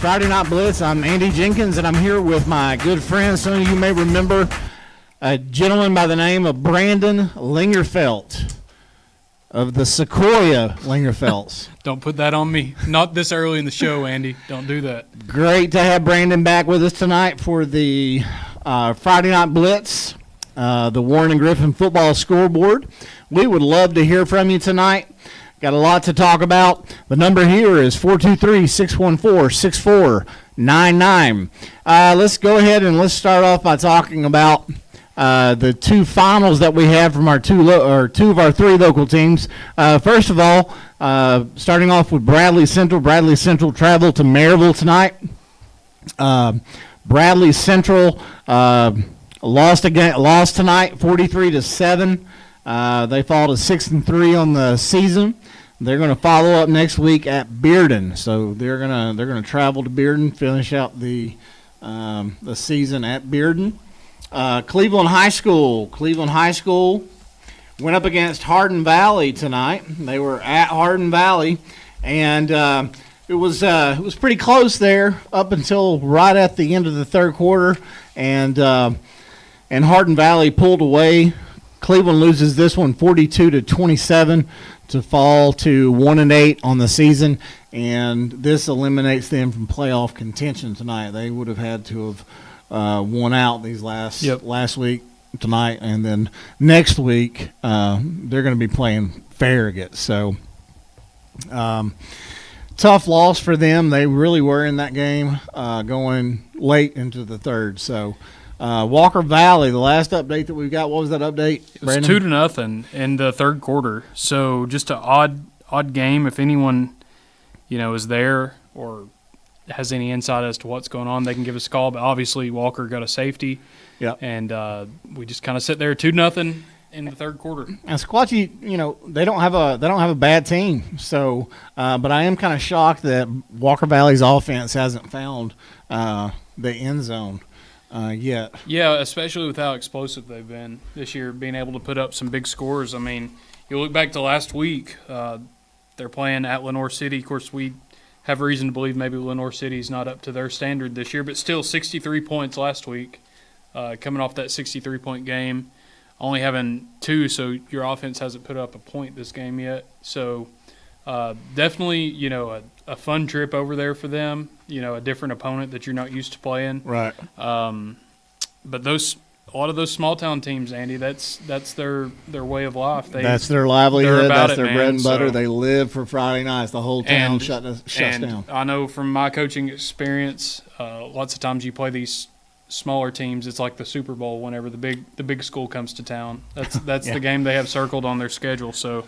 Friday Night Blitz. I'm Andy Jenkins, and I'm here with my good friend. Some of you may remember a gentleman by the name of Brandon Lingerfelt of the Sequoia Lingerfelts. Don't put that on me. Not this early in the show, Andy. Don't do that. Great to have Brandon back with us tonight for the Friday Night Blitz, the Warren and Griffin football scoreboard. We would love to hear from you tonight. Got a lot to talk about. The number here is 423-614-6499. Let's go ahead and let's start off by talking about the two finals that we have from our two of our three local teams. First of all, starting off with Bradley Central. Bradley Central traveled to Maryville tonight. Bradley Central lost tonight, 43-7. They fall to 6-3 on the season. They're going to follow up next week at Bearden, so they're gonna travel to Bearden, finish out the season at Bearden. Cleveland High School went up against Hardee Valley tonight. They were at Hardee Valley, and it was pretty close there up until right at the end of the third quarter, and Hardee Valley pulled away. Cleveland loses this one 42-27 to fall to 1-8 on the season, and this eliminates them from playoff contention tonight. They would have had to have won out these last week tonight, and then next week they're going to be playing Farragut. So tough loss for them. They really were in that game going late into the third. So Walker Valley, the last update that we've got, what was that update, Brandon? It was 2-0 in the third quarter. So just an odd game. If anyone, is there or has any insight as to what's going on, they can give us a call. But obviously Walker got a safety. Yeah. And we just kind of sit there 2-0 in the third quarter. And Sequatchie, they don't have a bad team. So, but I am kind of shocked that Walker Valley's offense hasn't found the end zone yet. Yeah, especially with how explosive they've been this year, being able to put up some big scores. I mean, you look back to last week, they're playing at Lenore City. Of course, we have reason to believe maybe Lenore City's not up to their standard this year, but still 63 points last week, coming off that 63-point game, only having 2, so your offense hasn't put up a point this game yet. So definitely, a fun trip over there for them, a different opponent that you're not used to playing. Right. But a lot of those small town teams, Andy, that's their way of life. That's their livelihood. That's their bread and butter. So, they live for Friday nights. The whole town shuts down. I know from my coaching experience, lots of times you play these smaller teams. It's like the Super Bowl whenever the big school comes to town. That's yeah. The game they have circled on their schedule. So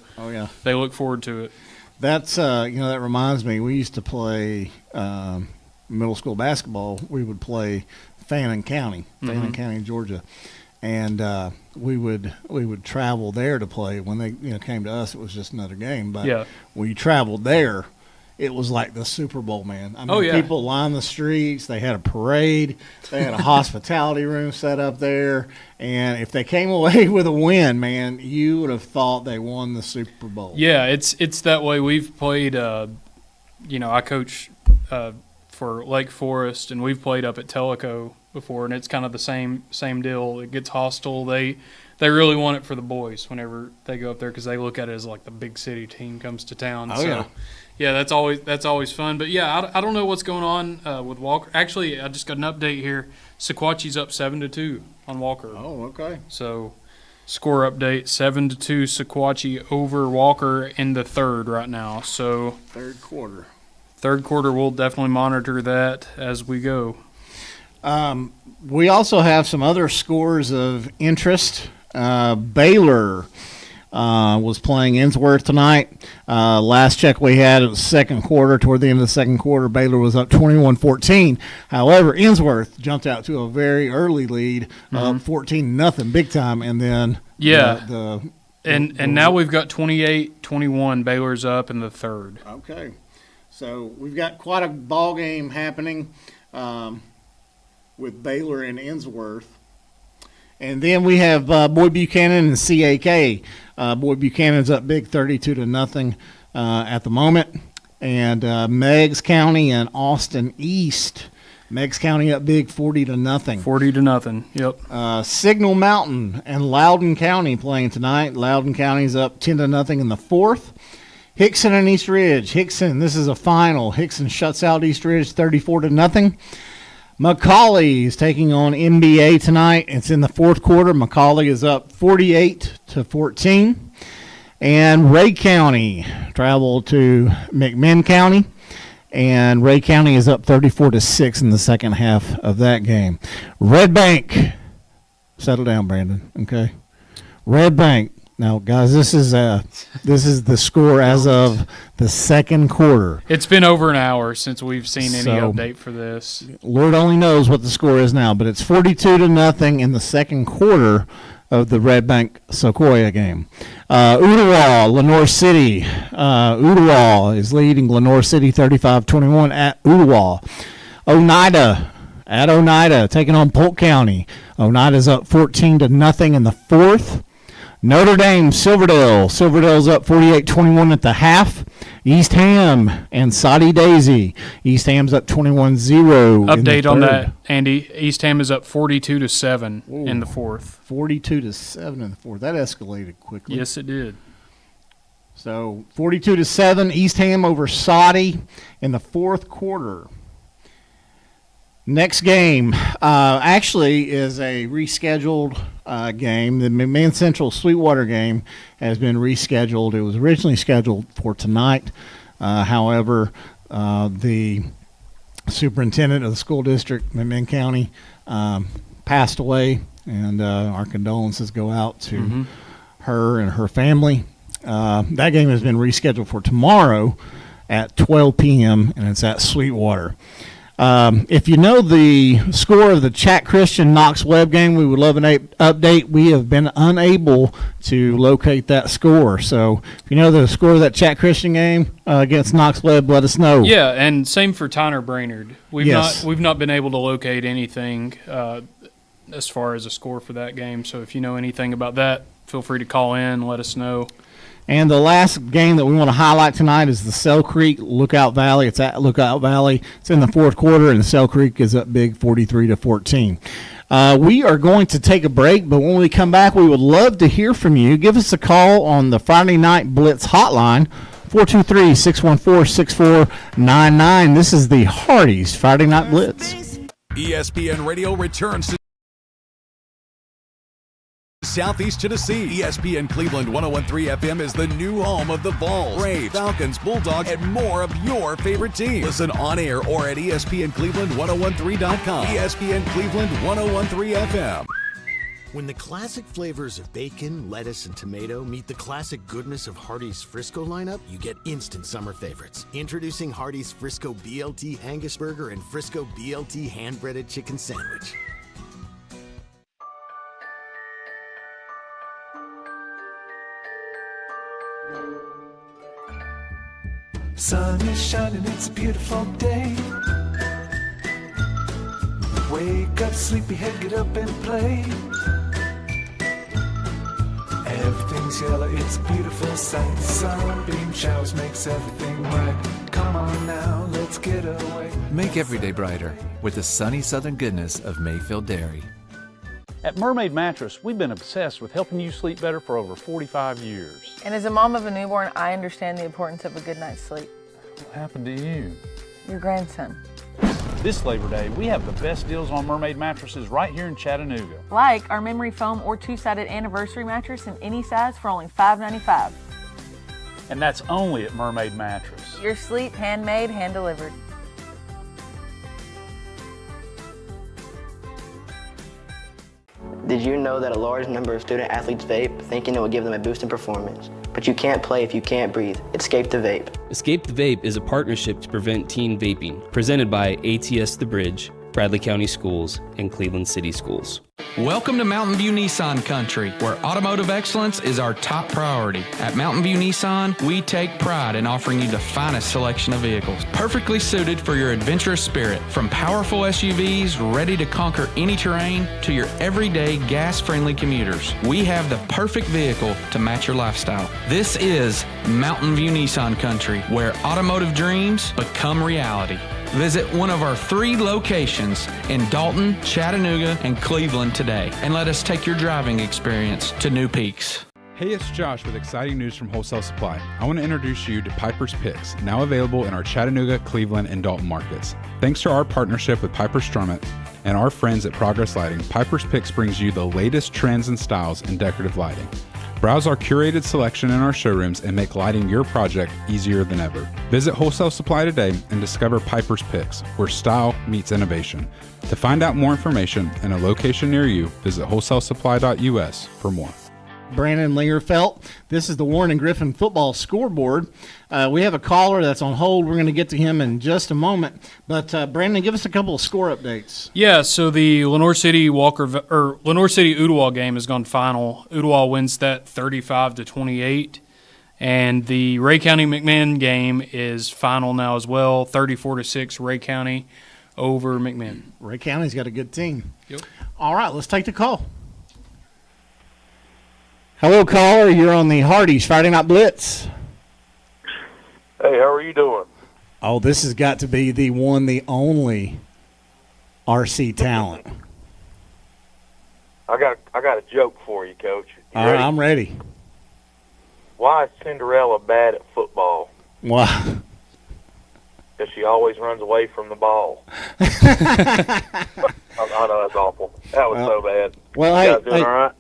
they look forward to it. That's that reminds me. We used to play middle school basketball. We would play Fannin County, Georgia, and we would travel there to play. When they came to us, it was just another game. But when you traveled there, it was like the Super Bowl, man. I mean, people lined the streets. They had a parade. They had a hospitality room set up there. And if they came away with a win, man, you would have thought they won the Super Bowl. Yeah, it's that way. We've played, I coach for Lake Forest, and we've played up at Tellico before, and it's kind of the same deal. It gets hostile. They really want it for the boys whenever they go up there because they look at it as like the big city team comes to town. Yeah, that's always fun. But, I don't know what's going on with Walker. Actually, I just got an update here. Sequatchie's up 7-2 on Walker. Oh, okay. So, score update, 7-2 Sequatchie over Walker in the third right now. So third quarter, we'll definitely monitor that as we go. We also have some other scores of interest. Baylor was playing Innsworth tonight. Last check we had, it was second quarter. Toward the end of the second quarter, Baylor was up 21-14. However, Innsworth jumped out to a very early lead, 14-0, big time, and then and now we've got 28-21. Baylor's up in the third. Okay, so we've got quite a ball game happening with Baylor and Innsworth. And then we have Boyd Buchanan and CAK. Boyd Buchanan's up big 32-0 at the moment. and Meigs County and Austin East. Meigs County up big 40-0. 40-0. Yep. Signal Mountain and Loudoun County playing tonight. Loudoun County's up 10-0 in the fourth. Hickson and East Ridge. Hickson, this is a final. Hickson shuts out East Ridge 34-0. McCauley is taking on NBA tonight. It's in the fourth quarter. McCauley is up 48-14. And Ray County traveled to McMinn County. And Ray County is up 34-6 in the second half of that game. Red Bank. Settle down, Brandon. Okay. Red Bank. Now, guys, this is the score as of the second quarter. It's been over an hour since we've seen any update for this. Lord only knows what the score is now, but it's 42-0 in the second quarter of the Red Bank Sequoia game. Ooltewah, Lenoir City. Ooltewah is leading Lenoir City 35-21 at Ooltewah. Oneida taking on Polk County. Oneida's up 14-0 in the fourth. Notre Dame, Silverdale. Silverdale's up 48-21 at the half. East Ham and Soddy Daisy. East Ham's up 21-0. Update on that, Andy. East Ham is up 42-7 in the fourth. 42-7 in the fourth. That escalated quickly. Yes, it did. So 42-7, East Ham over Soddy in the fourth quarter. Next game actually is a rescheduled game. The McMahon Central Sweetwater game has been rescheduled. It was originally scheduled for tonight. However, the superintendent of the school district, McMahon County, passed away, and our condolences go out to her and her family. That game has been rescheduled for tomorrow at 12 p.m., and it's at Sweetwater. If you know the score of the Chat Christian Knox Webb game, we would love an update. We have been unable to locate that score. So if you know the score of that Chat Christian game against Knox Webb, let us know. Yeah, and same for Tyner Brainerd. We've not been able to locate anything as far as a score for that game. So if you know anything about that, feel free to call in, let us know. And the last game that we want to highlight tonight is the Cell Creek Lookout Valley. It's at Lookout Valley. It's in the fourth quarter, and Cell Creek is up big 43-14. We are going to take a break, but when we come back, we would love to hear from you. Give us a call on the Friday Night Blitz hotline, 423-614-6499. This is the Hardee's Friday Night Blitz. ESPN Radio returns to Southeast Tennessee. ESPN Cleveland 101.3 FM is the new home of the Vols, Braves, Falcons, Bulldogs, and more of your favorite teams. Listen on air or at ESPNCleveland1013.com. ESPN Cleveland 101.3 FM. When the classic flavors of bacon, lettuce, and tomato meet the classic goodness of Hardee's Frisco lineup, you get instant summer favorites. Introducing Hardee's Frisco BLT Angus Burger and Frisco BLT Hand-Breaded Chicken Sandwich. Sun is shining, it's a beautiful day. Wake up, sleepyhead, get up and play. Everything's yellow, it's a beautiful sight. Sunbeam showers makes everything right. Come on now, let's get away. Make every day brighter with the sunny southern goodness of Mayfield Dairy. At Mermaid Mattress, we've been obsessed with helping you sleep better for over 45 years. And as a mom of a newborn, I understand the importance of a good night's sleep. What happened to you? Your grandson. This Labor Day, we have the best deals on Mermaid mattresses right here in Chattanooga. Like our memory foam or two-sided anniversary mattress in any size for only $5.95. And that's only at Mermaid Mattress. Your sleep handmade, hand-delivered. Did you know that a large number of student athletes vape, thinking it will give them a boost in performance? But you can't play if you can't breathe. Escape the Vape. Escape the Vape is a partnership to prevent teen vaping, presented by ATS The Bridge, Bradley County Schools, and Cleveland City Schools. Welcome to Mountain View Nissan Country, where automotive excellence is our top priority. At Mountain View Nissan, we take pride in offering you the finest selection of vehicles, perfectly suited for your adventurous spirit. From powerful SUVs ready to conquer any terrain to your everyday gas-friendly commuters, we have the perfect vehicle to match your lifestyle. This is Mountain View Nissan Country, where automotive dreams become reality. Visit one of our 3 locations in Dalton, Chattanooga, and Cleveland today, and let us take your driving experience to new peaks. Hey, it's Josh with exciting news from Wholesale Supply. I want to introduce you to Piper's Picks, now available in our Chattanooga, Cleveland, and Dalton markets. Thanks to our partnership with Piper Strummett and our friends at Progress Lighting, Piper's Picks brings you the latest trends and styles in decorative lighting. Browse our curated selection in our showrooms and make lighting your project easier than ever. Visit Wholesale Supply today and discover Piper's Picks, where style meets innovation. To find out more information and a location near you, visit wholesalesupply.us for more. Brandon Lingerfelt. This is the Warren and Griffin football scoreboard. We have a caller that's on hold. We're going to get to him in just a moment. But Brandon, give us a couple of score updates. Yeah, so the Lenore City Ooltewah game has gone final. Ooltewah wins that 35-28, and the Ray County McMinn game is final now as well, 34-6. Ray County over McMinn. Ray County's got a good team. Yep. All right, let's take the call. Hello, caller. You're on the Hardee's Friday Night Blitz. Hey, how are you doing? Oh, this has got to be the one, the only RC Talent. I got a joke for you, Coach. All right, I'm ready. Why is Cinderella bad at football? Why? Because she always runs away from the ball. I know that's awful. That was so bad. Well, you guys doing all right?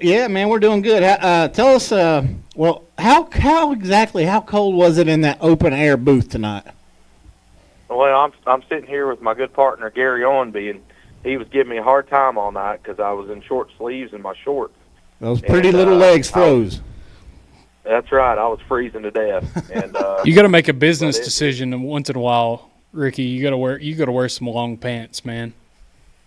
Yeah, man, we're doing good. Tell us, how exactly, how cold was it in that open air booth tonight? Well, I'm sitting here with my good partner Gary Owenby, and he was giving me a hard time all night because I was in short sleeves and my shorts. Those pretty little legs froze. That's right. I was freezing to death. And you got to make a business decision once in a while, Ricky. You got to wear some long pants, man.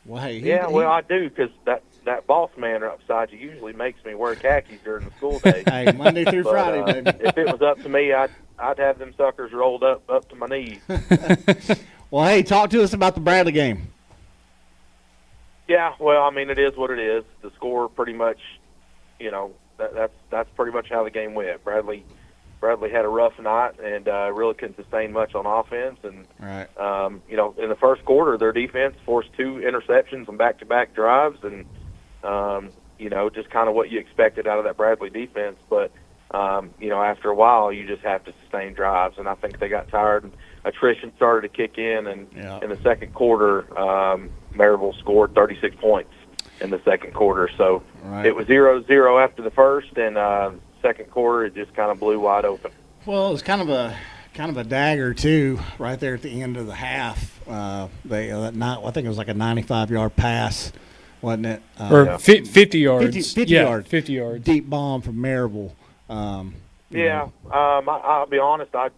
Well, hey, well, I do, because that boss man upside you usually makes me wear khakis during the school day. Hey, Monday through Friday, baby. If it was up to me, I'd have them suckers rolled up to my knees. Well, hey, talk to us about the Bradley game. Yeah, well, I mean, it is what it is. The score pretty much, that's pretty much how the game went. Bradley had a rough night and really couldn't sustain much on offense. And, right. In the first quarter, their defense forced 2 interceptions on back-to-back drives and, just kind of what you expected out of that Bradley defense. But, after a while, you just have to sustain drives. And I think they got tired and attrition started to kick in. And in the second quarter, Maryville scored 36 points in the second quarter. So It was 0-0 after the first, and second quarter it just kind of blew wide open. Well, it was kind of a dagger too, right there at the end of the half. I think it was like a 95-yard pass, wasn't it? Or 50 yards. 50 yards. 50 yards. Deep bomb from Maryville. I'll be honest. I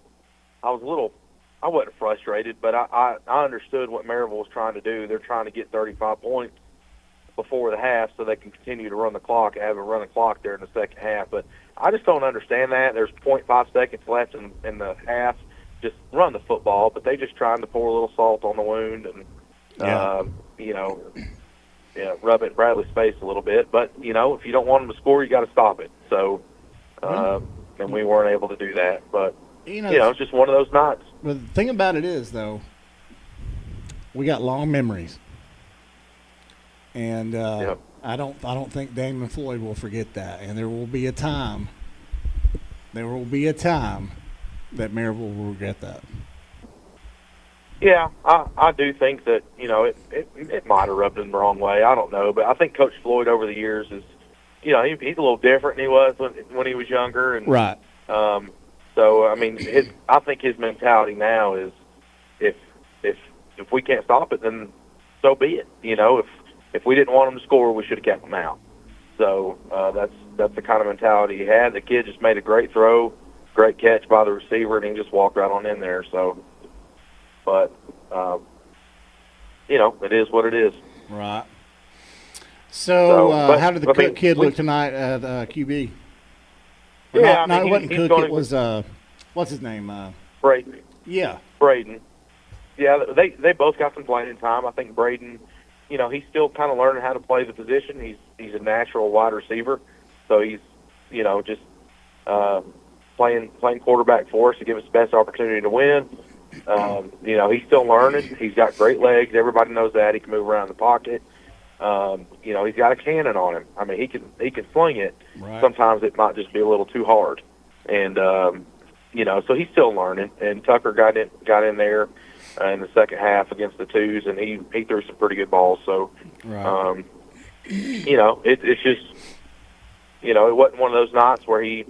wasn't frustrated, but I understood what Maryville was trying to do. They're trying to get 35 points before the half so they can continue to run the clock and have a run the clock there in the second half. But I just don't understand that. There's 0.5 seconds left in the half. Just run the football, but they just trying to pour a little salt on the wound and, rub it in Bradley's face a little bit. But, if you don't want them to score, you got to stop it. So, and we weren't able to do that. But, it's just one of those nights. But the thing about it is, though, we got long memories. And I don't think Damon Floyd will forget that. And there will be a time that Maryville will regret that. Yeah, I do think that, it might have rubbed him the wrong way. I don't know. But I think Coach Floyd over the years is, he's a little different than he was when he was younger. And, right. So, I mean, I think his mentality now is if we can't stop it, then so be it. If we didn't want him to score, we should have kept him out. So that's the kind of mentality he had. The kid just made a great throw, great catch by the receiver, and he just walked right on in there. So, but it is what it is. Right. So, but, how did the Cook kid look tonight at QB? Yeah, it wasn't he's Cook. It was what's his name? Braden. Yeah, Braden. Yeah, they both got some playing time. I think Braden, he's still kind of learning how to play the position. He's a natural wide receiver, so he's just playing quarterback for us to give us the best opportunity to win. He's still learning. He's got great legs. Everybody knows that. He can move around the pocket. He's got a cannon on him. I mean, he can sling it. Right. Sometimes it might just be a little too hard, and so he's still learning. And Tucker got in there in the second half against the twos, and he threw some pretty good balls. So, right. It's just it wasn't one of those nights where he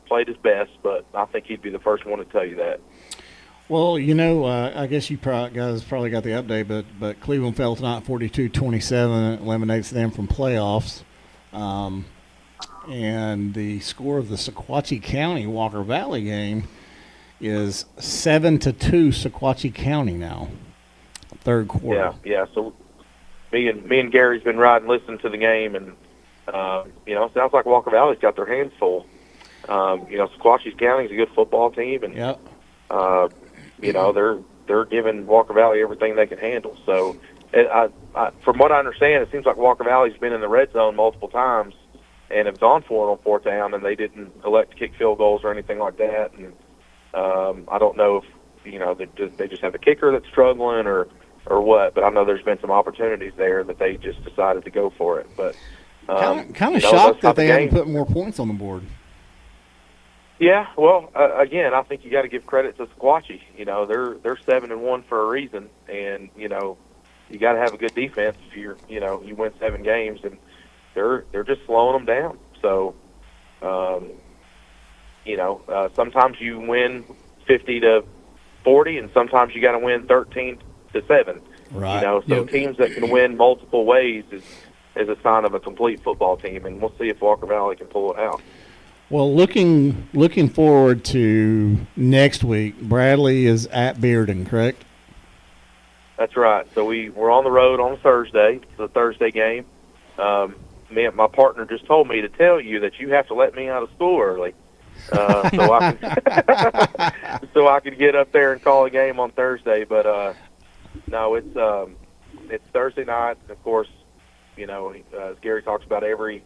played his best, but I think he'd be the first one to tell you that. Well, I guess you guys probably got the update, but Cleveland fell tonight 42-27. It eliminates them from playoffs. And the score of the Sequatchie County Walker Valley game is 7-2 Sequatchie County now, third quarter. Yeah. So me and Gary's been riding, listening to the game, and it sounds like Walker Valley's got their hands full. Sequatchie County's a good football team, and yep. They're giving Walker Valley everything they can handle. So, from what I understand, it seems like Walker Valley's been in the red zone multiple times and have gone for it on fourth down, and they didn't elect to kick field goals or anything like that. And I don't know if they just have a kicker that's struggling or what, but I know there's been some opportunities there that they just decided to go for it. But kind of shocked that they haven't put more points on the board. Yeah, well, again, I think you got to give credit to Sequatchie. They're 7-1 for a reason, and you got to have a good defense if you win 7 games, and they're just slowing them down. So, sometimes you win 50-40, and sometimes you got to win 13-7. Right. So teams that can win multiple ways is a sign of a complete football team, and we'll see if Walker Valley can pull it out. Well, looking forward to next week. Bradley is at Bearden, correct? That's right. So we're on the road on a Thursday. It's a Thursday game. My partner just told me to tell you that you have to let me out of school early, so I can get up there and call a game on Thursday. But no, it's Thursday night. Of course, as Gary talks about, every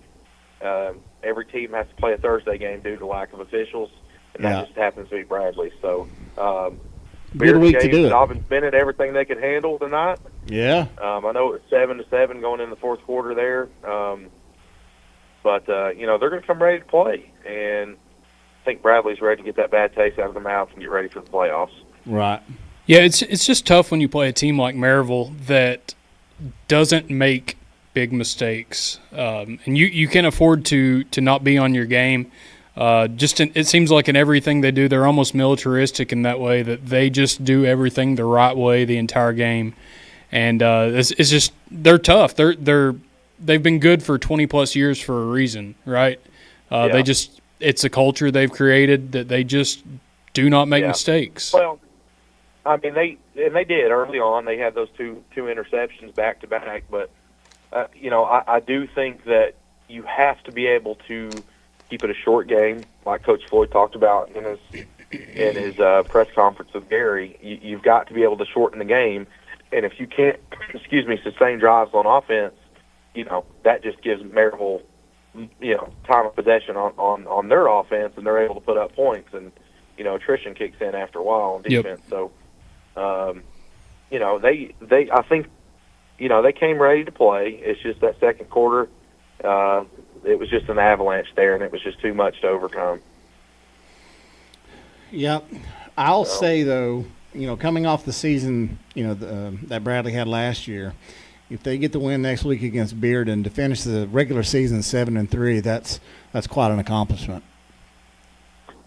team has to play a Thursday game due to lack of officials, and that just happens to be Bradley. So, good week to do it. Dobbins Bennett, everything they could handle tonight. Yeah. I know it's 7-7 going in the fourth quarter there, but they're going to come ready to play, and I think Bradley's ready to get that bad taste out of the mouth and get ready for the playoffs. Right. Yeah, it's just tough when you play a team like Maryville that doesn't make big mistakes, and you can afford to not be on your game. It seems like in everything they do, they're almost militaristic in that way, that they just do everything the right way the entire game, and it's just they're tough. They've been good for 20+ years for a reason, right? It's a culture they've created that they just do not make mistakes. Well, I mean they did early on. They had those two interceptions back to back, but. I do think that you have to be able to keep it a short game, like Coach Floyd talked about in his press conference with Gary. You've got to be able to shorten the game, and if you can't, sustain drives on offense, that just gives Maryville, time of possession on their offense, and they're able to put up points, and attrition kicks in after a while on defense. Yep. So, I think. They came ready to play. It's just that second quarter, it was just an avalanche there, and it was just too much to overcome. Yep. I'll say, though, coming off the season, that Bradley had last year, if they get the win next week against Bearden to finish the regular season 7-3, that's quite an accomplishment.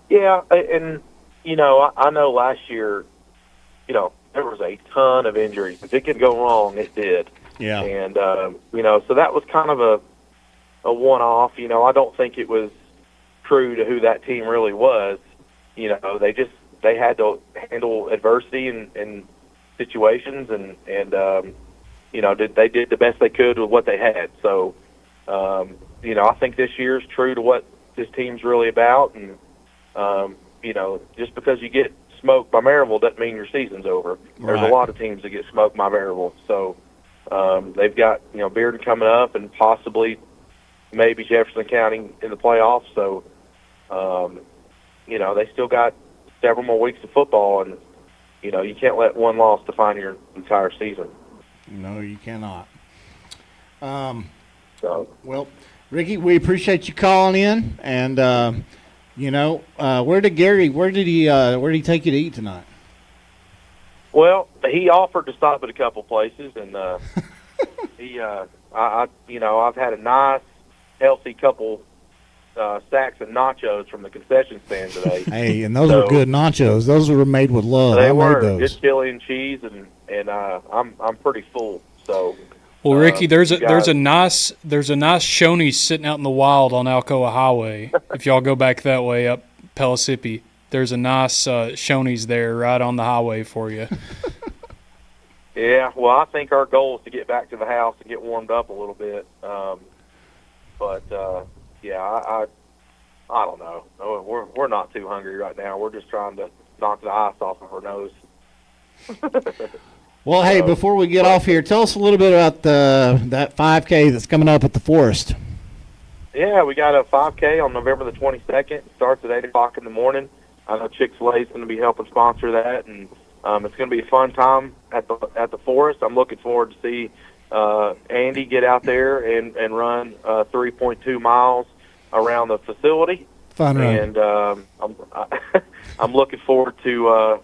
Yeah, and, I know last year, there was a ton of injuries. If it could go wrong, it did. Yeah. And, so that was kind of a one-off. I don't think it was true to who that team really was. They had to handle adversity and situations, and they did the best they could with what they had. So, I think this year's true to what this team's really about, and just because you get smoked by Maryville doesn't mean your season's over. There's a lot of teams that get smoked by Maryville. So they've got, Bearden coming up and possibly maybe Jefferson County in the playoffs. So, they still got several more weeks of football, and, you can't let one loss define your entire season. No, you cannot. Well, Ricky, we appreciate you calling in, and where did he take you to eat tonight? Well, he offered to stop at a couple places, and I've had a nice, healthy couple sacks of nachos from the concession stand today. Hey, and those were good nachos. Those were made with love. They I were made those. good chili and cheese, and I'm pretty full. So. Well, Ricky, there's a nice Shoney's sitting out in the wild on Alcoa Highway. If y'all go back that way up Pellissippi, there's a nice Shoney's there right on the highway for you. Yeah, well, I think our goal is to get back to the house and get warmed up a little bit. I don't know. We're not too hungry right now. We're just trying to knock the ice off of our nose. Well, hey, before we get off here, tell us a little bit about that 5K that's coming up at the Forest. Yeah, we got a 5K on November the 22nd. It starts at 8 o'clock in the morning. I know Chick-fil-A is going to be helping sponsor that, and it's going to be a fun time at the Forest. I'm looking forward to see Andy get out there and run 3.2 miles around the facility. Fun run. And I'm looking forward to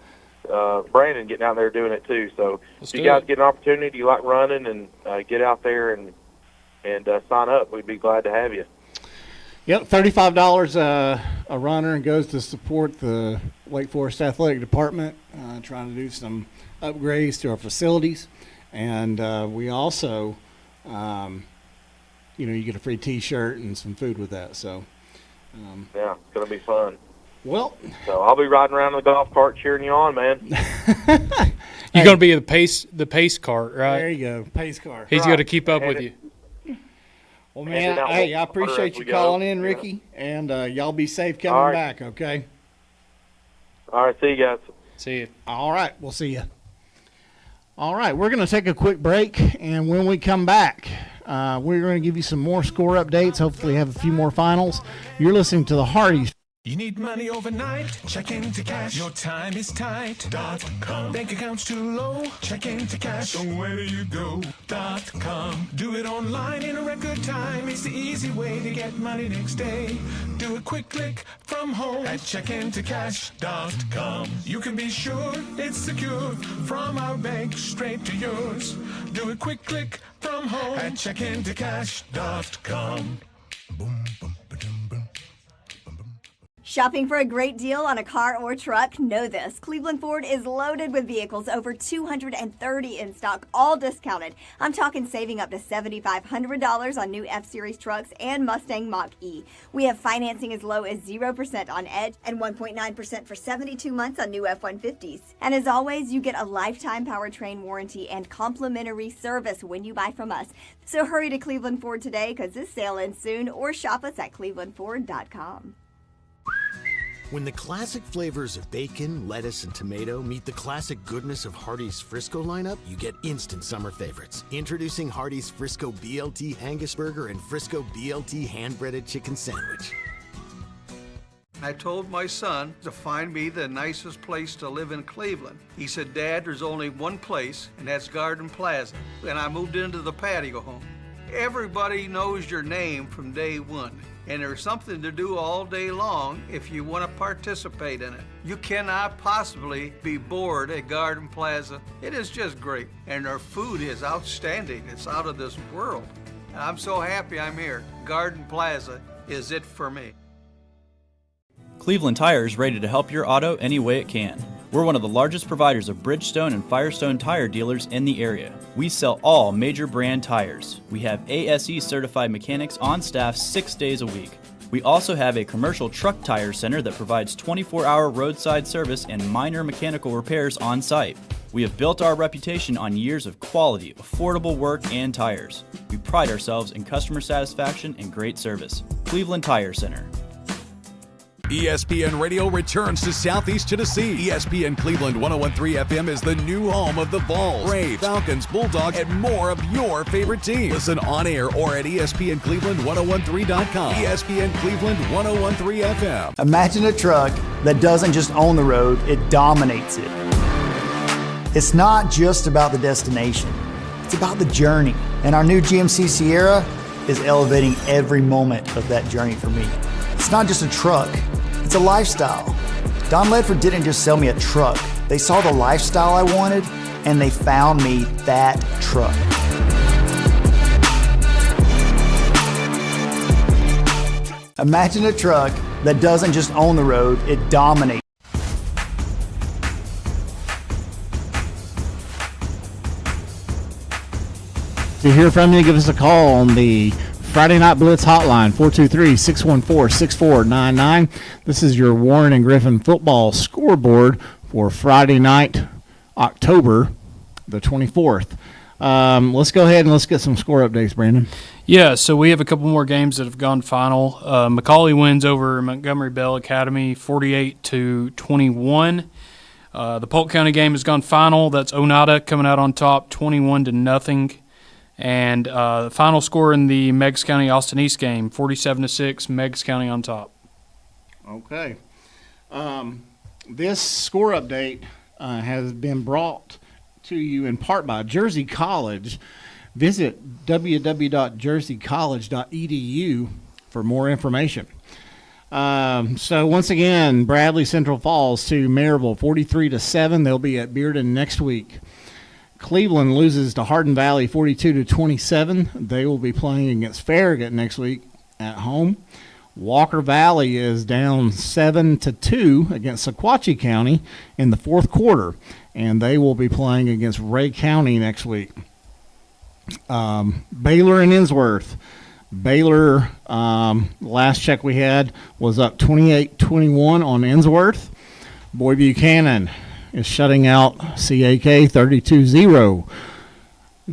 Brandon getting out there doing it too. So if you guys get an opportunity, you like running, and get out there and sign up, we'd be glad to have you. Yep, $35 a runner, and goes to support the Wake Forest Athletic Department, trying to do some upgrades to our facilities. And we also, you get a free T-shirt and some food with that. So, yeah, it's going to be fun. Well, so I'll be riding around in the golf cart cheering you on, man. You're going to be the pace cart, right? There you go, pace cart. He's got to keep up with you. Well, man, hey, I appreciate you calling in, Ricky, and y'all be safe coming back, okay? All right, see you guys. See you. All right, we'll see you. All right, we're going to take a quick break, and when we come back, we're going to give you some more score updates, hopefully have a few more finals. You're listening to the Hardee's. You need money overnight? Check into cash. Your time is tight. .com. Bank account's too low? Check into cash. So where do you go? .com. Do it online in a record time. It's the easy way to get money next day. Do a quick click from home at checkintocash.com. You can be sure it's secure from our bank straight to yours. Do a quick click from home at checkintocash.com. Boom, boom, ba-dum, boom. Shopping for a great deal on a car or truck? Know this. Cleveland Ford is loaded with vehicles, over 230 in stock, all discounted. I'm talking saving up to $7,500 on new F-Series trucks and Mustang Mach-E. We have financing as low as 0% on Edge and 1.9% for 72 months on new F-150s. And as always, you get a lifetime powertrain warranty and complimentary service when you buy from us. So hurry to Cleveland Ford today, because this sale ends soon, or shop us at clevelandford.com. When the classic flavors of bacon, lettuce, and tomato meet the classic goodness of Hardee's Frisco lineup, you get instant summer favorites. Introducing Hardee's Frisco BLT Angus Burger and Frisco BLT hand-breaded chicken sandwich. I told my son to find me the nicest place to live in Cleveland. He said, Dad, there's only one place, and that's Garden Plaza. And I moved into the patio home. Everybody knows your name from day one. And there's something to do all day long if you want to participate in it. You cannot possibly be bored at Garden Plaza. It is just great. And their food is outstanding. It's out of this world. And I'm so happy I'm here. Garden Plaza is it for me. Cleveland Tire is ready to help your auto any way it can. We're one of the largest providers of Bridgestone and Firestone tire dealers in the area. We sell all major brand tires. We have ASE certified mechanics on staff 6 days a week. We also have a commercial truck tire center that provides 24-hour roadside service and minor mechanical repairs on site. We have built our reputation on years of quality, affordable work and tires. We pride ourselves in customer satisfaction and great service. Cleveland Tire Center. ESPN Radio returns to Southeast Tennessee. ESPN Cleveland 101.3 FM is the new home of the Vols, Braves, Falcons, Bulldogs, and more of your favorite teams. Listen on air or at ESPNCleveland1013.com. ESPN Cleveland 101.3 FM. Imagine a truck that doesn't just own the road, it dominates it. It's not just about the destination, it's about the journey. And our new GMC Sierra is elevating every moment of that journey for me. It's not just a truck, it's a lifestyle. Don Ledford didn't just sell me a truck. They saw the lifestyle I wanted, and they found me that truck. Imagine a truck that doesn't just own the road, it dominates. To hear from you, give us a call on the Friday Night Blitz hotline, 423-614-6499. This is your Warren and Griffin football scoreboard for Friday night, October the 24th. Let's go ahead and let's get some score updates, Brandon. Yeah, so we have a couple more games that have gone final. McCauley wins over Montgomery Bell Academy 48-21. The Polk County game has gone final. That's Oneida coming out on top 21-0. And the final score in the Meigs County-Austin East game, 47-6, Meigs County on top. Okay. This score update has been brought to you in part by Jersey College. Visit www.jerseycollege.edu for more information. So once again, Bradley Central Falls to Maryville, 43-7. They'll be at Bearden next week. Cleveland loses to Hardee Valley 42-27. They will be playing against Farragut next week at home. Walker Valley is down 7-2 against Sequatchie County in the fourth quarter, and they will be playing against Ray County next week. Baylor and Innsworth. Baylor, last check we had, was up 28-21 on Innsworth. Boy Buchanan is shutting out CAK 32-0.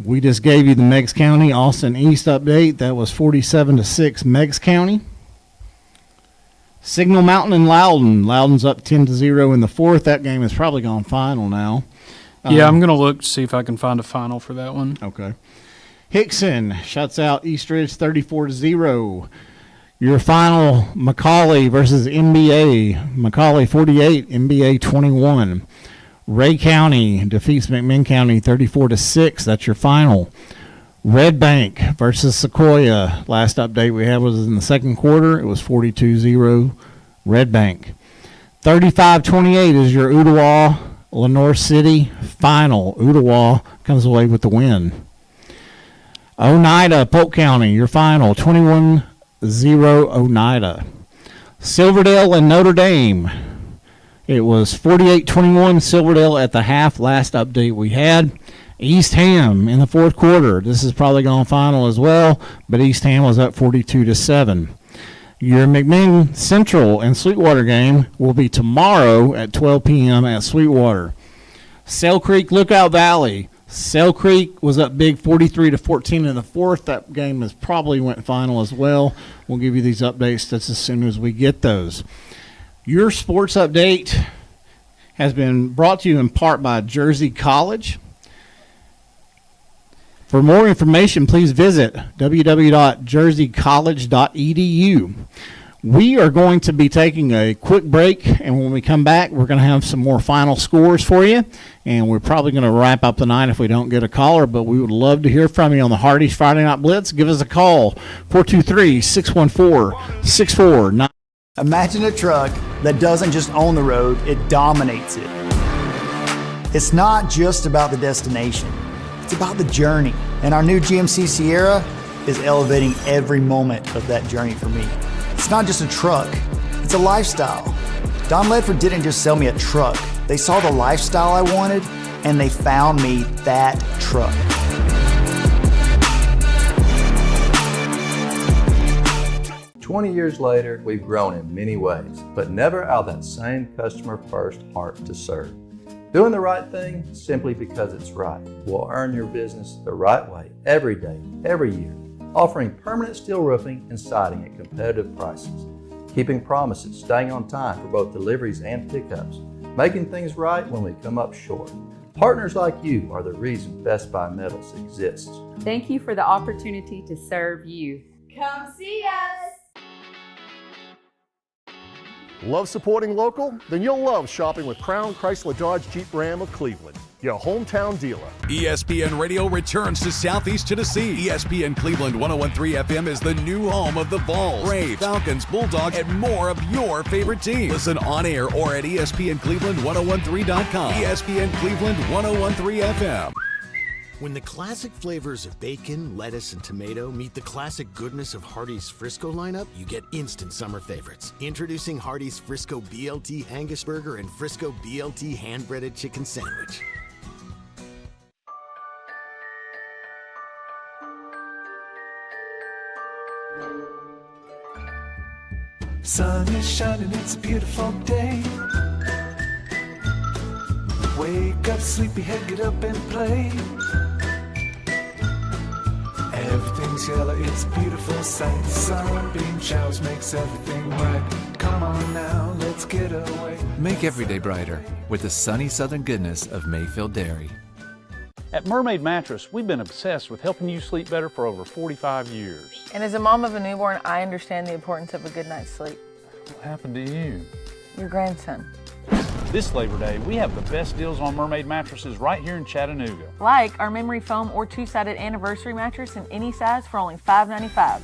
We just gave you the Meigs County Austin East update. That was 47-6 Meigs County. Signal Mountain and Loudon. Loudon's up 10-0 in the fourth. That game has probably gone final now. Yeah, I'm going to look to see if I can find a final for that one. Okay. Hickson shuts out Eastridge 34-0. Your final, McCauley versus MBA. McCauley 48, MBA 21. Ray County defeats McMinn County 34-6. That's your final. Red Bank versus Sequoia. Last update we had was in the second quarter. It was 42-0 Red Bank. 35-28 is your Ooltewah Lenoir City final. Ooltewah comes away with the win. Oneida Polk County, your final. 21-0 Oneida. Silverdale and Notre Dame. It was 48-21 Silverdale at the half, last update we had. East Ham in the fourth quarter. This is probably gone final as well, but East Ham was up 42-7. Your McMinn Central and Sweetwater game will be tomorrow at 12 p.m. at Sweetwater. Sail Creek Lookout Valley. Sail Creek was up big 43-14 in the fourth. That game has probably went final as well. We'll give you these updates just as soon as we get those. Your sports update has been brought to you in part by Jersey College. For more information, please visit www.jerseycollege.edu. We are going to be taking a quick break, and when we come back, we're going to have some more final scores for you, and we're probably going to wrap up the night if we don't get a caller, but we would love to hear from you on the Hardee's Friday Night Blitz. Give us a call, 423-614-6499. Imagine a truck that doesn't just own the road, it dominates it. It's not just about the destination, it's about the journey. And our new GMC Sierra is elevating every moment of that journey for me. It's not just a truck, it's a lifestyle. Don Ledford didn't just sell me a truck. They saw the lifestyle I wanted, and they found me that truck. "20 years later, we've grown in many ways, but never out of that same customer-first heart to serve. Doing the right thing simply because it's right will earn your business the right way every day, every year, offering permanent steel roofing and siding at competitive prices, keeping promises, staying on time for both deliveries and pickups, making things right when we come up short. Partners like you are the reason Best Buy Metals exists. Thank you for the opportunity to serve you. Come see us. Love supporting local? Then you'll love shopping with Crown Chrysler Dodge Jeep Ram of Cleveland, your hometown dealer. ESPN Radio returns to Southeast Tennessee. ESPN Cleveland 101.3 FM is the new home of the Vols, Braves, Falcons, Bulldogs, and more of your favorite teams. Listen on air or at ESPNCleveland1013.com. ESPN Cleveland 101.3 FM. When the classic flavors of bacon, lettuce, and tomato meet the classic goodness of Hardee's Frisco lineup, you get instant summer favorites. Introducing Hardee's Frisco BLT Angus Burger and Frisco BLT Hand-Breaded Chicken Sandwich. Sun is shining, it's a beautiful day. Wake up, sleepyhead, get up and play. Everything's yellow, it's a beautiful sight. Sunbeam showers makes everything right. Come on now, let's get away. Make every day brighter with the sunny southern goodness of Mayfield Dairy. At Mermaid Mattress, we've been obsessed with helping you sleep better for over 45 years. And as a mom of a newborn, I understand the importance of a good night's sleep. What happened to you? Your grandson. This Labor Day, we have the best deals on Mermaid mattresses right here in Chattanooga. Like our memory foam or two-sided anniversary mattress in any size for only $5.95.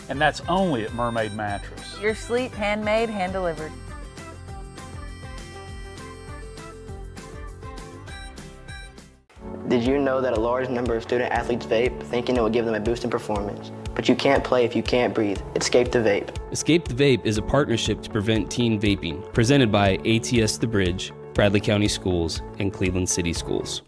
And that's only at Mermaid Mattress. Your sleep handmade, hand-delivered. Did you know that a large number of student athletes vape, thinking it will give them a boost in performance? But you can't play if you can't breathe. Escape the vape. Escape the Vape is a partnership to prevent teen vaping, presented by ATS The Bridge, Bradley County Schools, and Cleveland City Schools.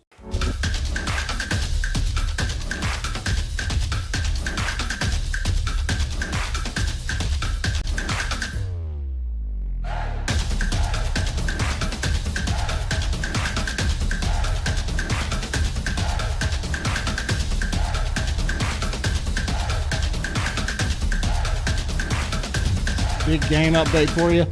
Big game update for you.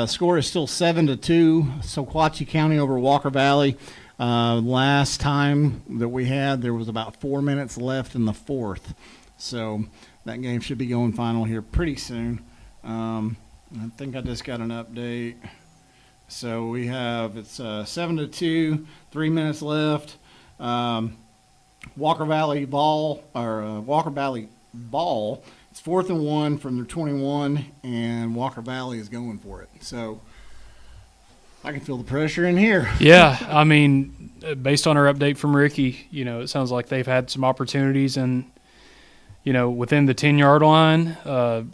Score is still 7-2. Sequatchie County over Walker Valley. Last time that we had, there was about 4 minutes left in the fourth. So that game should be going final here pretty soon. I think I just got an update. So we have, it's 7-2, 3 minutes left. Walker Valley ball. It's 4th and 1 from their 21, and Walker Valley is going for it. So I can feel the pressure in here. Yeah, I mean, based on our update from Ricky, it sounds like they've had some opportunities and, within the 10-yard line,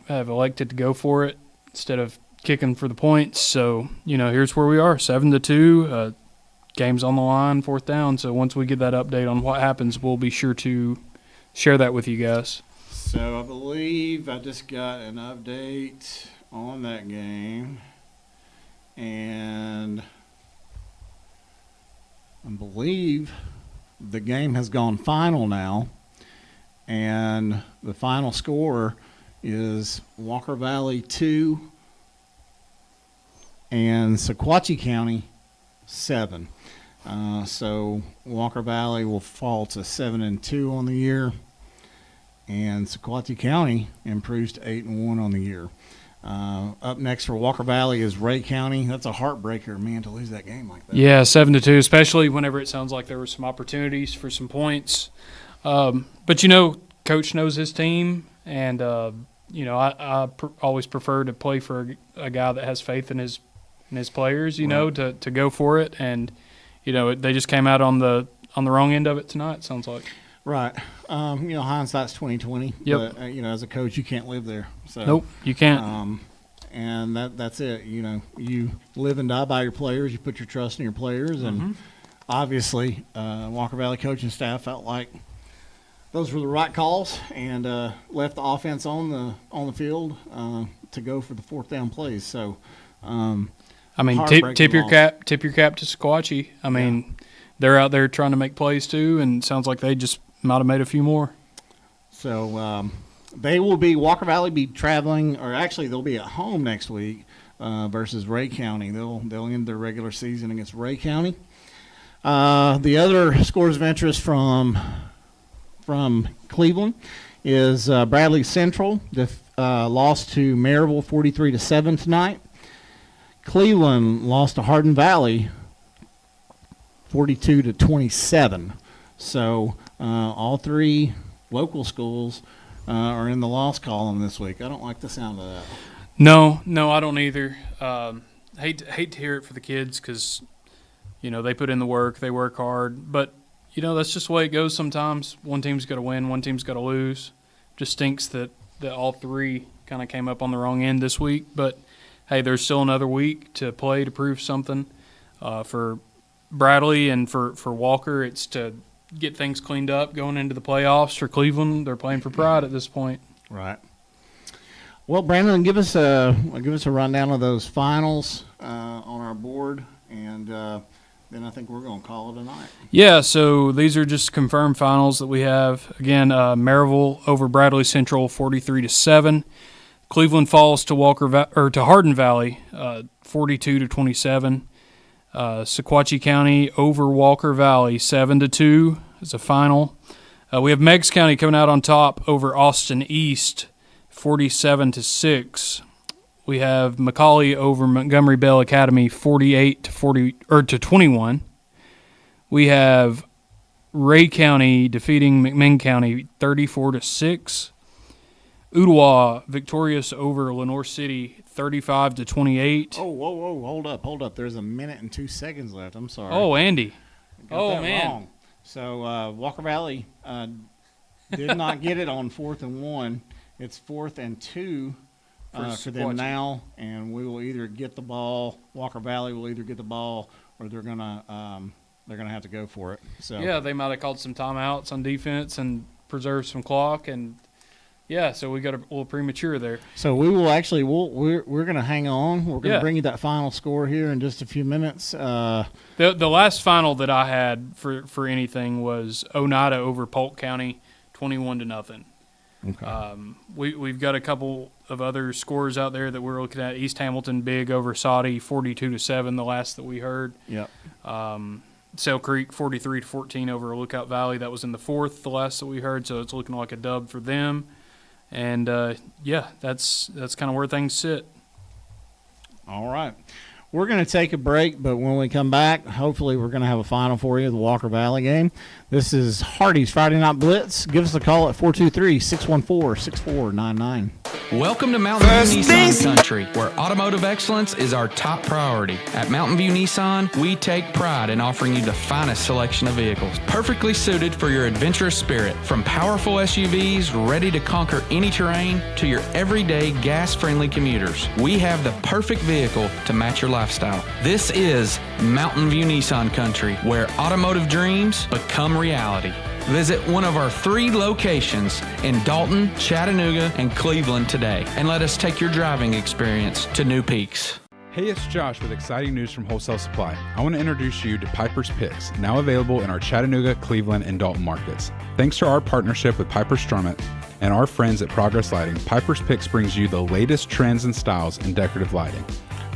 have elected to go for it instead of kicking for the points. So, here's where we are, 7-2, game's on the line, 4th down. So once we get that update on what happens, we'll be sure to share that with you guys. So I believe I just got an update on that game, and I believe the game has gone final now, and the final score is Walker Valley 2 and Sequatchie County 7. So Walker Valley will fall to 7-2 on the year. And Sequatchie County improves to 8-1 on the year. Up next for Walker Valley is Ray County. That's a heartbreaker, man, to lose that game like that. Yeah, 7-2, especially whenever it sounds like there were some opportunities for some points. But Coach knows his team, and I always prefer to play for a guy that has faith in his players. To go for it, and they just came out on the wrong end of it tonight. It sounds like. Right. Hindsight's 20/20. Yep. But as a coach, you can't live there. So nope, you can't. And that's it. You live and die by your players. You put your trust in your players, and obviously, Walker Valley coaching staff felt like those were the right calls and left the offense on the field to go for the 4th down plays. So I mean, tip your cap to Sequatchie. I mean, they're out there trying to make plays too, and it sounds like they just might have made a few more. So they will be Walker Valley be traveling, or actually they'll be at home next week versus Ray County. They'll end their regular season against Ray County. The other scores of interest from Cleveland is Bradley Central lost to Maryville 43-7 tonight. Cleveland lost to Hardee Valley 42-27. So all three local schools are in the loss column this week. I don't like the sound of that. No, I don't either. Hate to hear it for the kids because, they put in the work, they work hard. But, that's just the way it goes sometimes. One team's got to win, one team's got to lose. Just stinks that all three kind of came up on the wrong end this week. But, hey, there's still another week to play to prove something. For Bradley and for Walker, it's to get things cleaned up going into the playoffs. For Cleveland, they're playing for pride at this point. Right. Well, Brandon, give us a rundown of those finals on our board, and then I think we're going to call it a night. Yeah, so these are just confirmed finals that we have. Again, Maryville over Bradley Central 43-7. Cleveland falls to Hardee Valley 42-27. Sequatchie County over Walker Valley 7-2 as a final. We have Meigs County coming out on top over Austin East 47-6. We have McCauley over Montgomery Bell Academy 48-21. We have Ray County defeating McMinn County 34-6. Ottawa victorious over Lenoir City 35-28. Oh, whoa, hold up. There's a minute and 2 seconds left. I'm sorry. Oh, Andy. Man. Wrong. So Walker Valley did not get it on 4th and 1. It's 4th and 2 for them now, and we will either get the ball. Walker Valley will either get the ball, or they're gonna have to go for it. So yeah, they might have called some timeouts on defense and preserved some clock, and so we got a little premature there. So we will actually we're gonna hang on. We're gonna bring you that final score here in just a few minutes. The last final that I had for anything was Oneida over Polk County 21-0. Okay. We've got a couple of other scores out there that we're looking at. East Hamilton big over Saudi 42-7, the last that we heard. Yep. Sail Creek 43-14 over Lookout Valley. That was in the 4th, the last that we heard. So it's looking like a dub for them. And that's kind of where things sit. All right. We're going to take a break, but when we come back, hopefully we're going to have a final for you, the Walker Valley game. This is Hardee's Friday Night Blitz. Give us a call at 423-614-6499. Welcome to Mountain View Nissan Country, where automotive excellence is our top priority. At Mountain View Nissan, we take pride in offering you the finest selection of vehicles, perfectly suited for your adventurous spirit. From powerful SUVs ready to conquer any terrain to your everyday gas-friendly commuters, we have the perfect vehicle to match your lifestyle. This is Mountain View Nissan Country, where automotive dreams become reality. Visit one of our 3 locations in Dalton, Chattanooga, and Cleveland today, and let us take your driving experience to new peaks. Hey, it's Josh with exciting news from Wholesale Supply. I want to introduce you to Piper's Picks, now available in our Chattanooga, Cleveland, and Dalton markets. Thanks to our partnership with Piper Strummett and our friends at Progress Lighting, Piper's Picks brings you the latest trends and styles in decorative lighting.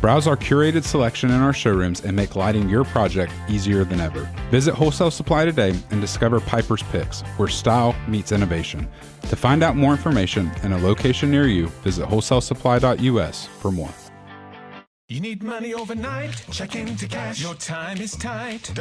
Browse our curated selection in our showrooms and make lighting your project easier than ever. Visit Wholesale Supply today and discover Piper's Picks, where style meets innovation. To find out more information and a location near you, visit wholesalesupply.us for more. You need money overnight? Check into cash. Your time is tight.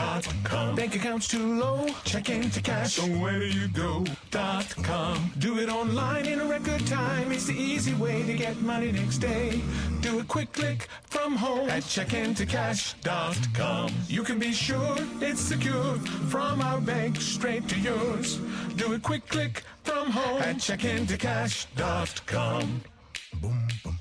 .com. Bank accounts too low? Check into cash. So where do you go? .com. Do it online in a record time. It's the easy way to get money next day. Do a quick click from home at checkintocash.com. You can be sure it's secure from our bank straight to yours. Do a quick click from home at checkintocash.com. Boom, boom.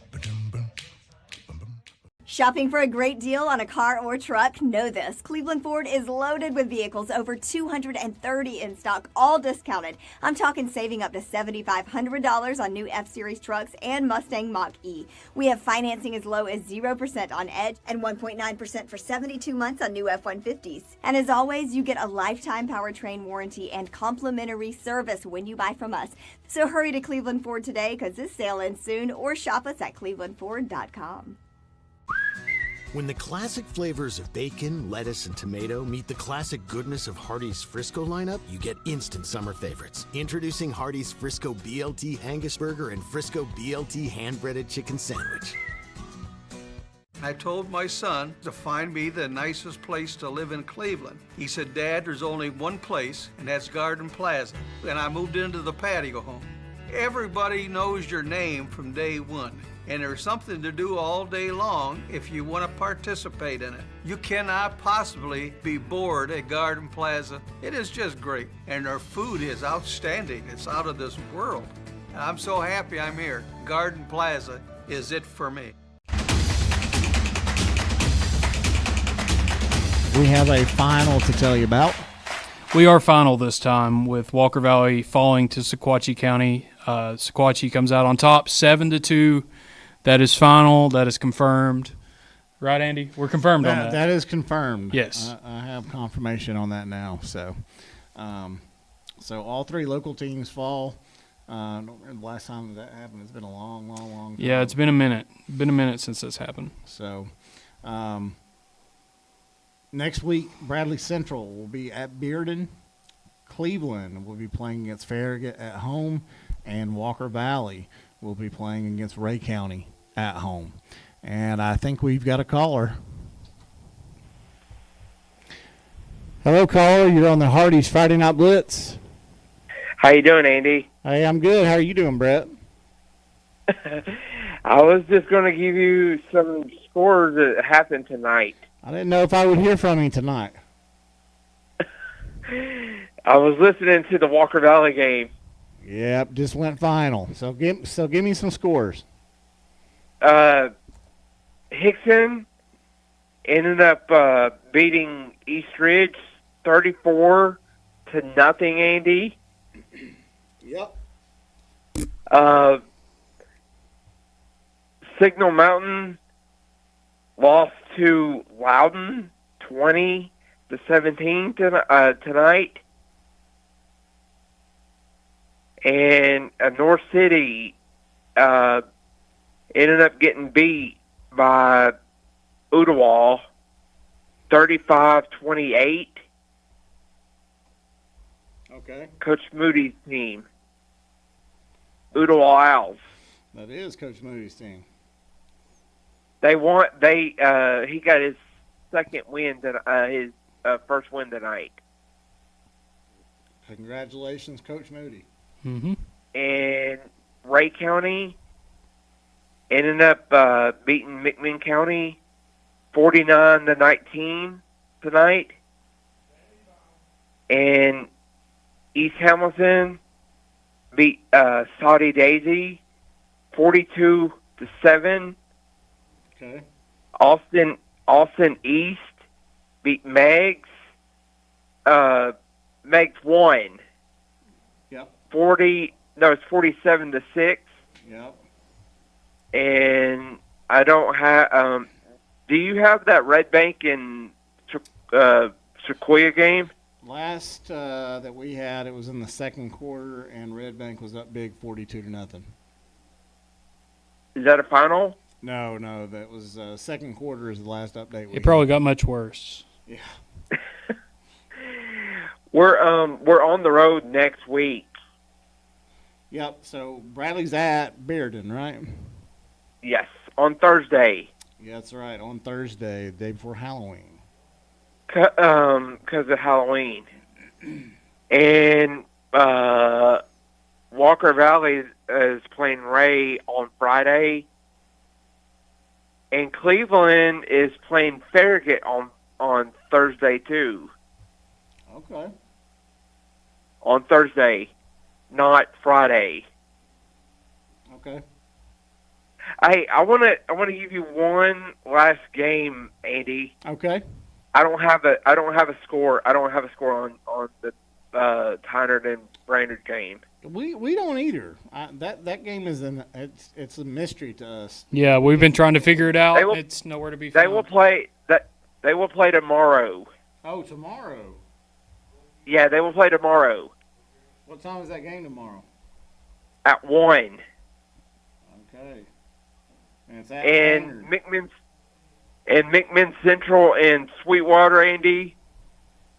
Shopping for a great deal on a car or truck? Know this. Cleveland Ford is loaded with vehicles, over 230 in stock, all discounted. I'm talking saving up to $7,500 on new F-Series trucks and Mustang Mach-E. We have financing as low as 0% on Edge and 1.9% for 72 months on new F-150s. And as always, you get a lifetime powertrain warranty and complimentary service when you buy from us. So hurry to Cleveland Ford today because this sale ends soon, or shop us at clevelandford.com. When the classic flavors of bacon, lettuce, and tomato meet the classic goodness of Hardee's Frisco lineup, you get instant summer favorites. Introducing Hardee's Frisco BLT Angus Burger and Frisco BLT Hand-Breaded Chicken Sandwich. I told my son to find me the nicest place to live in Cleveland. He said, Dad, there's only one place, and that's Garden Plaza. And I moved into the patio home. Everybody knows your name from day one. And there's something to do all day long if you want to participate in it. You cannot possibly be bored at Garden Plaza. It is just great. And their food is outstanding. It's out of this world. And I'm so happy I'm here. Garden Plaza is it for me. We have a final to tell you about. We are final this time with Walker Valley falling to Sequatchie County. Sequatchie comes out on top 7-2. That is final. That is confirmed. Right, Andy? We're confirmed on that. That is confirmed. Yes. I have confirmation on that now. So all three local teams fall. I don't remember the last time that happened. It's been a long time. Yeah, it's been a minute. Been a minute since this happened. So next week, Bradley Central will be at Bearden. Cleveland will be playing against Farragut at home. And Walker Valley will be playing against Ray County at home. And I think we've got a caller. Hello, caller. You're on the Hardee's Friday Night Blitz. How you doing, Andy? Hey, I'm good. How are you doing, Brett? I was just going to give you some scores that happened tonight. I didn't know if I would hear from you tonight. I was listening to the Walker Valley game. Yep, just went final. So give me some scores. Hickson ended up beating East Ridge 34-0, Andy. Yep. Signal Mountain lost to Loudon 20-17 tonight. And North City ended up getting beat by Ottawa 35-28. Okay. Coach Moody's team. Ottawa Owls. That is Coach Moody's team. They won. He got his second win. His first win tonight. Congratulations, Coach Moody. Mm-hmm. And Ray County ended up beating McMinn County 49-19 tonight. And East Hamilton beat Saudi Daisy 42-7. Okay. Austin East beat Meigs. Meigs won. Yep. 47-6. Yep. And I don't have. Do you have that Red Bank and Sequoia game? Last that we had, it was in the second quarter, and Red Bank was up big, 42-0. Is that a final? No, that was second quarter is the last update. It probably got much worse. Yeah. We're on the road next week. Yep. So Bradley's at Bearden, right? Yes, on Thursday. Yeah, that's right. On Thursday, the day before Halloween. Because of Halloween. And Walker Valley is playing Ray on Friday. And Cleveland is playing Farragut on Thursday, too. Okay. On Thursday, not Friday. Okay. I wanna give you one last game, Andy. Okay. I don't have a score. I don't have a score on the Tynard and Brainerd game. We don't either. That game is it's a mystery to us. Yeah, we've been trying to figure it out. It's nowhere to be found. They will play tomorrow. Oh, tomorrow. Yeah, they will play tomorrow. What time is that game tomorrow? At 1. Okay. And it's at McMinn Central and Sweetwater, Andy.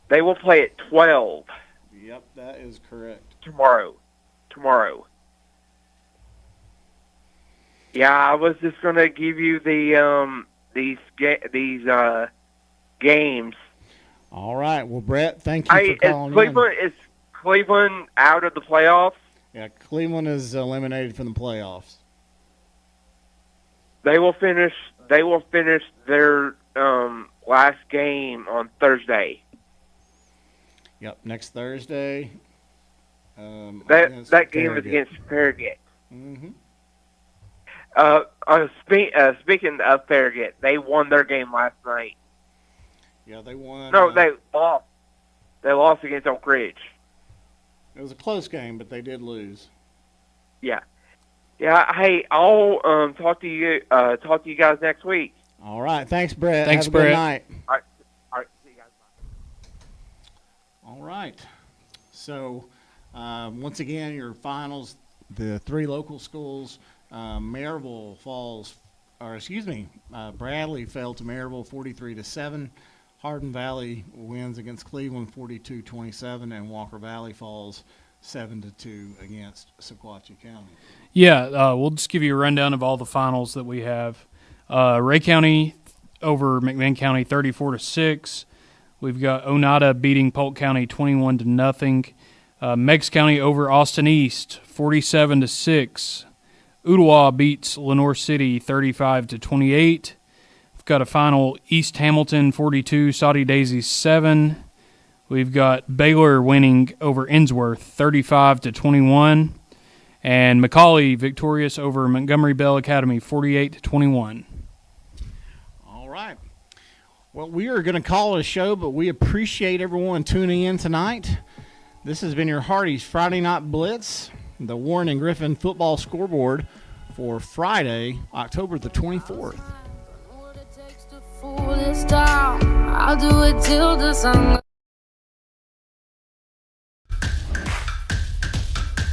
They will play at 12. Yep, that is correct. Tomorrow. Yeah, I was just gonna give you the these games. All right. Well, Brett, thank you for calling Is Cleveland out of the playoffs? Yeah, Cleveland is eliminated from the playoffs. They will finish their last game on Thursday. Yep, next Thursday. That game is against Farragut. Mm-hmm. Speaking of Farragut, they won their game last night. Yeah, they won. No, they lost. They lost against Oak Ridge. It was a close game, but they did lose. Yeah. Hey, I'll talk to you guys next week. All right. Thanks, Brett. Thanks, Have a Brett. good night. All right. See you guys. Bye. All right. So, once again, your finals, the 3 local schools, Maryville Bradley fell to Maryville 43-7. Hardin Valley wins against Cleveland 42-27, and Walker Valley falls 7-2 against Sequatchie County. Yeah, we'll just give you a rundown of all the finals that we have. Ray County over McMinn County 34-6. We've got Oneida beating Polk County 21-0. Meigs County over Austin East 47-6. Ooltewah beats Lenoir City 35-28. We've got a final East Hamilton 42, Soddy Daisies 7. We've got Baylor winning over Innsworth 35-21. And McCauley victorious over Montgomery Bell Academy 48-21. All right. Well, we are going to call it a show, but we appreciate everyone tuning in tonight. This has been your Hardee's Friday Night Blitz, the Warren and Griffin football scoreboard for Friday, October the 24th. I'll do it till the sun.